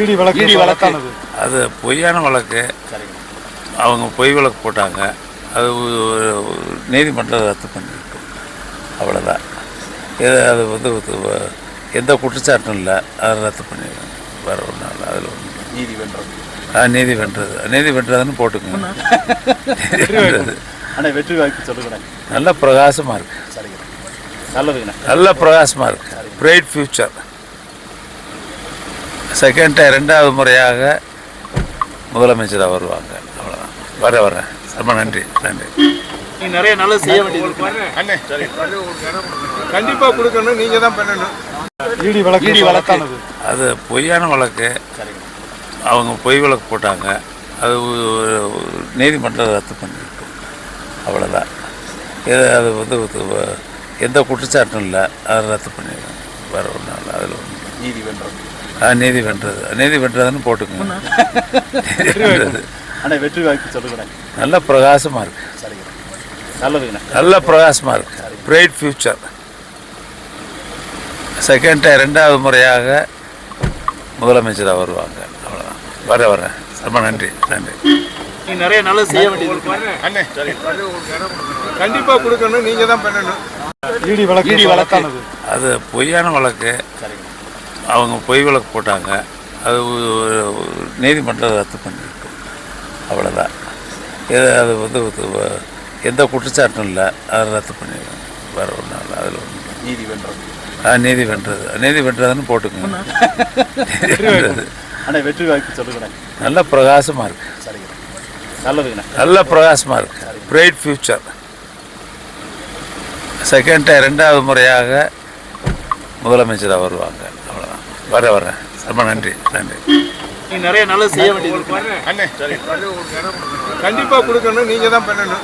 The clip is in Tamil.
இடி வழக்கு அது பொய்யான வழக்கு. அவங்க பொய் வழக்கு போட்டாங்க. அது நீதிமன்றம் ரத்து பண்ணிவிட்டோம். அவ்வளோதான். அது எந்த குற்றச்சாட்டும் இல்லை. அதை ரத்து பண்ணிடுவாங்க. வேறு ஒன்றும் இல்லை. அதில் ஒன்று நீதி வென்றது. நீதி வென்றதுன்னு போட்டுக்கோங்க. ஆனால் வெற்றி வாய்ப்பு சொல்லுங்க. நல்ல பிரகாசமாக இருக்குது. சரிங்க, நல்லதுங்கண்ணா. நல்ல பிரகாசமாக இருக்குது. Bright future. ரெண்டாவது முறையாக முதலமைச்சராக வருவாங்க. அவ்வளோதான். வரேன். ரொம்ப நன்றி. நீ நிறைய நல்லது செய்ய வேண்டியது அண்ணே. கண்டிப்பாக கொடுக்கணும். நீங்கள் தான் பண்ணணும். இடி வழக்கானது. அது பொய்யான வழக்கு. அவங்க பொய் வழக்கு போட்டாங்க. அது நீதிமன்றம் ரத்து பண்ணிவிட்டோம். அவ்வளோதான். அது எந்த குற்றச்சாட்டும் இல்லை. அதை ரத்து பண்ணிடுவாங்க. வேறு ஒன்றும் இல்லை. அதில் ஒன்று நீதி வென்றது. நீதி வென்றதுன்னு போட்டுக்கோங்க. ஆனால் வெற்றி வாய்ப்பு சொல்லுங்க. நல்ல பிரகாசமாக இருக்குது. சரிங்க, நல்லதுங்கண்ணா. நல்ல பிரகாசமாக இருக்குது. Bright future. ரெண்டாவது முறையாக முதலமைச்சராக வருவாங்க. அவ்வளோதான். வரேன். ரொம்ப நன்றி. நீ நிறைய நல்லது செய்ய வேண்டியது அண்ணே. கண்டிப்பாக கொடுக்கணும். நீங்கள் தான் பண்ணணும். இடி வழக்கானது. அது பொய்யான வழக்கு. அவங்க பொய் வழக்கு போட்டாங்க. அது நீதிமன்றம் ரத்து பண்ணிவிட்டோம். அவ்வளோதான். அது எந்த குற்றச்சாட்டும் இல்லை. அதை ரத்து பண்ணிடுவாங்க. வேறு ஒன்றும் இல்லை. அதில் ஒன்று நீதி வென்றது. நீதி வென்றதுன்னு போட்டுக்கோங்க. ஆனால் வெற்றி வாய்ப்பு சொல்லுங்க. நல்ல பிரகாசமாக இருக்குது. சரிங்க, நல்லதுங்கண்ணா. நல்ல பிரகாசமாக இருக்குது. Bright future. ரெண்டாவது முறையாக முதலமைச்சராக வருவாங்க. அவ்வளோதான். வரேன். ரொம்ப நன்றி. நீ நிறைய நல்லது செய்ய வேண்டியது அண்ணே. கண்டிப்பாக கொடுக்கணும். நீங்கள் தான் பண்ணணும்.